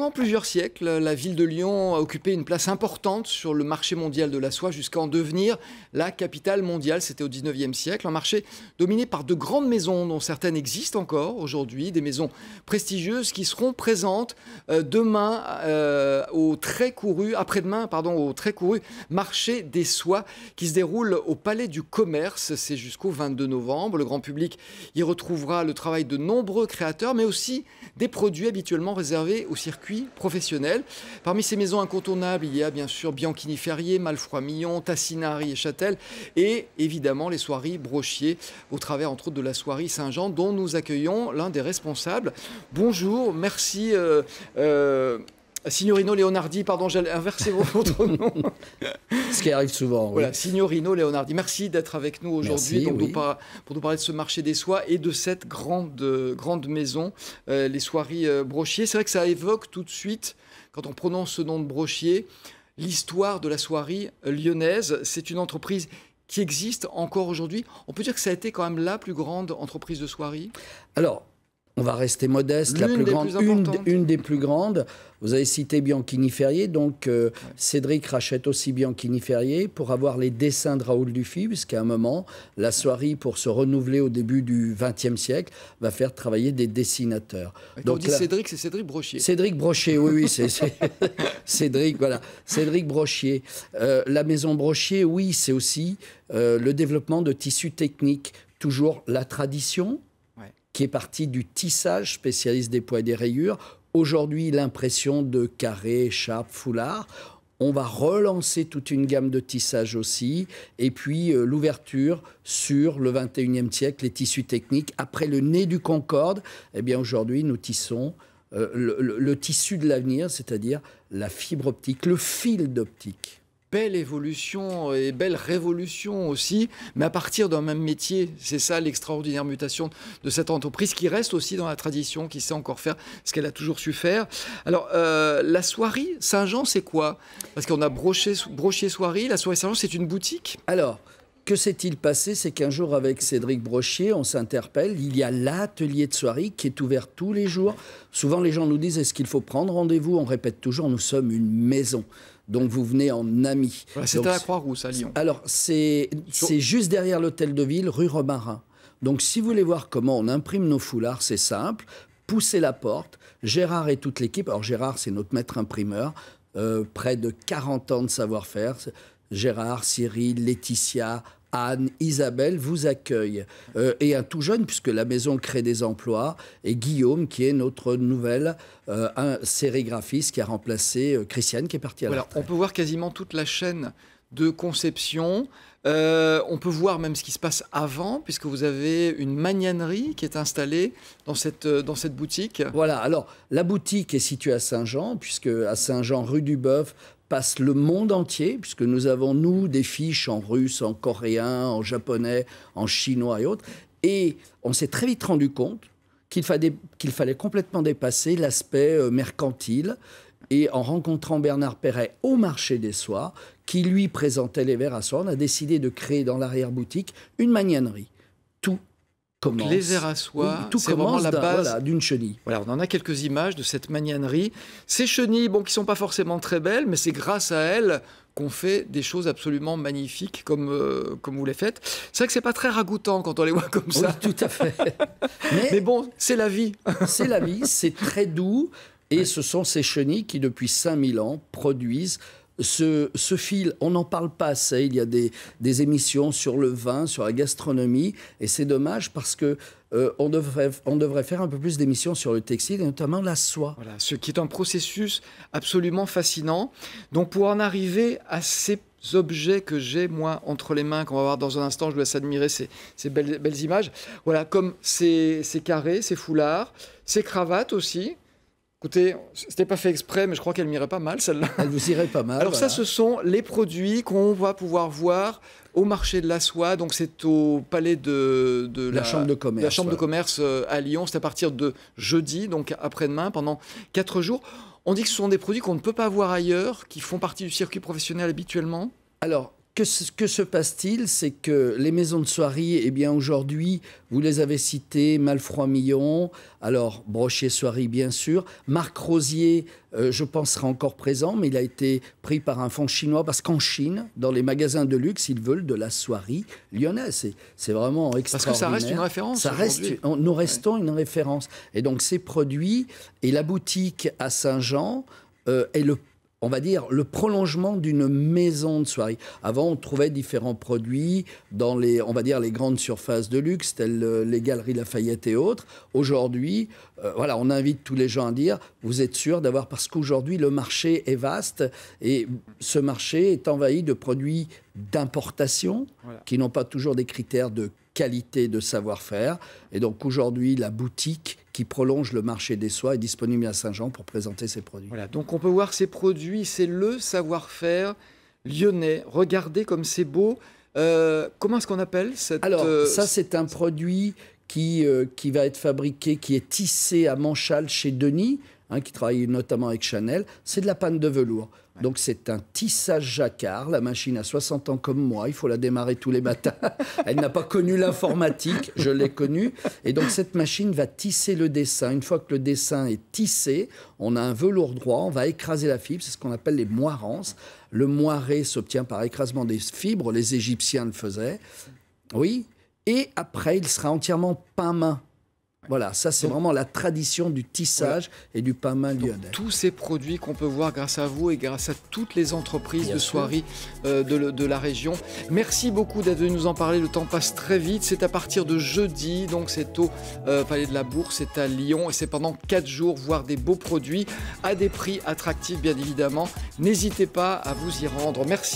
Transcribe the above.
Pendant plusieurs siècles, la ville de Lyon a occupé une place importante sur le marché mondial de la soie jusqu'à en devenir la capitale mondiale. C'était au 19e siècle. Un marché dominé par de grandes maisons dont certaines existent encore aujourd'hui, des maisons prestigieuses qui seront présentes demain au très couru, après-demain, pardon, au très couru marché des soies qui se déroule au Palais du Commerce. C'est jusqu'au 22 novembre. Le grand public y retrouvera le travail de nombreux créateurs, mais aussi des produits habituellement réservés au circuit professionnel. Parmi ces maisons incontournables, il y a bien sûr Bianchini-Ferrier, Malfroy-Millon, Tassinari et Châtel, et évidemment les soieries Brochier, au travers entre autres de la soierie Saint-Jean, dont nous accueillons l'un des responsables. Bonjour, merci. Signorino Leonardi, pardon, j'ai inversé votre nom. Ce qui arrive souvent. Oui. Voilà, Signorino Leonardi, merci d'être avec nous aujourd'hui pour nous parler de ce marché des soies et de cette grande maison, les soieries Brochier. C'est vrai que ça évoque tout de suite, quand on prononce ce nom de Brochier, l'histoire de la soierie lyonnaise. C'est une entreprise qui existe encore aujourd'hui. On peut dire que ça a été quand même la plus grande entreprise de soierie. Alors, on va rester modeste, une des plus grandes. Vous avez cité Bianchini-Ferrier, donc Cédric rachète aussi Bianchini-Ferrier pour avoir les dessins de Raoul Dufy, puisqu'à un moment, la soierie, pour se renouveler au début du XXe siècle, va faire travailler des dessinateurs. Donc on dit Cédric, c'est Cédric Brochier. Cédric Brochier, oui, c'est Cédric, voilà. Cédric Brochier. La maison Brochier, oui, c'est aussi le développement de tissus techniques. Toujours la tradition, qui est partie du tissage spécialiste des poids et des rayures. Aujourd'hui, l'impression de carrés, écharpes, foulards. On va relancer toute une gamme de tissage aussi. Et puis, l'ouverture sur le 21e siècle, les tissus techniques. Après le nez du Concorde, eh bien, aujourd'hui, nous tissons le tissu de l'avenir, c'est-à-dire la fibre optique, le fil d'optique. Belle évolution et belle révolution aussi, mais à partir d'un même métier. C'est ça l'extraordinaire mutation de cette entreprise qui reste aussi dans la tradition, qui sait encore faire ce qu'elle a toujours su faire. Alors, la soierie Saint-Jean, c'est quoi? Parce qu'on a Brochier Soierie, la soierie Saint-Jean, c'est une boutique? Alors, que s'est-il passé? C'est qu'un jour, avec Cédric Brochier, on s'interpelle. Il y a l'atelier de soierie qui est ouvert tous les jours. Souvent, les gens nous disent, est-ce qu'il faut prendre rendez-vous? On répète toujours, nous sommes une maison. Donc, vous venez en ami. Voilà, c'est à la Croix-Rousse, à Lyon. Alors, c'est juste derrière l'hôtel de ville, rue Romarin. Donc, si vous voulez voir comment on imprime nos foulards, c'est simple. Poussez la porte. Gérard et toute l'équipe. Alors, Gérard, c'est notre maître imprimeur. Près de 40 ans de savoir-faire. Gérard, Cyril, Laetitia, Anne, Isabelle vous accueillent. Et un tout jeune, puisque la maison crée des emplois, et Guillaume, qui est notre nouvelle un sérigraphiste qui a remplacé Christiane, qui est partie à la retraite. On peut voir quasiment toute la chaîne de conception. On peut voir même ce qui se passe avant, puisque vous avez une magnanerie qui est installée dans cette boutique. Voilà, alors la boutique est située à Saint-Jean, puisque à Saint-Jean, rue du Bœuf, passe le monde entier, puisque nous avons, nous, des fiches en russe, en coréen, en japonais, en chinois et autres. Et on s'est très vite rendu compte qu'il fallait complètement dépasser l'aspect mercantile. Et en rencontrant Bernard Perret au marché des soies, qui lui présentait les verres à soie, on a décidé de créer dans l'arrière-boutique une magnanerie. Tout commence. Donc les verres à soie, tout commence la base d'une chenille. Voilà, on en a quelques images de cette magnanerie. Ces chenilles, bon, qui ne sont pas forcément très belles, mais c'est grâce à elles qu'on fait des choses absolument magnifiques comme vous les faites. C'est vrai que c'est pas très ragoûtant quand on les voit comme ça. Oui, tout à fait. Mais bon, c'est la vie. C'est la vie, c'est très doux. Et ce sont ces chenilles qui, depuis 5000 ans, produisent ce fil. On n'en parle pas assez. Il y a des émissions sur le vin, sur la gastronomie. Et c'est dommage parce que on devrait faire un peu plus d'émissions sur le textile, et notamment la soie. Voilà, ce qui est un processus absolument fascinant. Donc, pour en arriver à ces objets que j'ai, moi, entre les mains, qu'on va voir dans un instant, je vous laisse admirer ces belles images. Voilà, comme ces carrés, ces foulards, ces cravates aussi. Écoutez, c'était pas fait exprès, mais je crois qu'elle m'irait pas mal, celle-là. Elle vous irait pas mal. Alors voilà. Ça, ce sont les produits qu'on va pouvoir voir au marché de la soie. Donc c'est au palais de la Chambre de commerce. La Chambre de commerce à Lyon. C'est à partir de jeudi, donc après-demain, pendant 4 jours. On dit que ce sont des produits qu'on ne peut pas voir ailleurs, qui font partie du circuit professionnel habituellement. Alors, que se passe-t-il? C'est que les maisons de soierie, eh bien aujourd'hui, vous les avez citées, Malfroid-Millon, alors Brochier-Soierie bien sûr, Marc Rosier, je pense sera encore présent, mais il a été pris par un fonds chinois parce qu'en Chine, dans les magasins de luxe, ils veulent de la soierie lyonnaise. C'est vraiment extraordinaire. Parce que ça reste une référence. Nous restons une référence. Et donc ces produits, et la boutique à Saint-Jean est on va dire, le prolongement d'une maison de soierie. Avant, on trouvait différents produits dans on va dire, les grandes surfaces de luxe, telles les Galeries Lafayette et autres. Aujourd'hui, voilà, on invite tous les gens à dire, vous êtes sûr d'avoir... Parce qu'aujourd'hui, le marché est vaste et ce marché est envahi de produits d'importation qui n'ont pas toujours des critères de qualité, de savoir-faire. Et donc aujourd'hui, la boutique qui prolonge le marché des soies est disponible à Saint-Jean pour présenter ses produits. Voilà, donc on peut voir ces produits, c'est le savoir-faire lyonnais. Regardez comme c'est beau. Comment est-ce qu'on appelle cette... Alors, ça, c'est un produit qui va être fabriqué, qui est tissé à Manchal chez Denis, qui travaille notamment avec Chanel. C'est de la panne de velours. Donc c'est un tissage jacquard. La machine a 60 ans comme moi. Il faut la démarrer tous les matins. Elle n'a pas connu l'informatique. Je l'ai connue. Et donc cette machine va tisser le dessin. Une fois que le dessin est tissé, on a un velours droit. On va écraser la fibre. C'est ce qu'on appelle les moirances. Le moiré s'obtient par écrasement des fibres. Les Égyptiens le faisaient. Oui. Et après, il sera entièrement peint main. Voilà, ça c'est vraiment la tradition du tissage et du pain main lyonnais. Tous ces produits qu'on peut voir grâce à vous et grâce à toutes les entreprises de soierie de la région. Merci beaucoup d'être venu nous en parler, le temps passe très vite. C'est à partir de jeudi, donc c'est au Palais de la Bourse, c'est à Lyon et c'est pendant 4 jours, voir des beaux produits à des prix attractifs bien évidemment. N'hésitez pas à vous y rendre. Merci.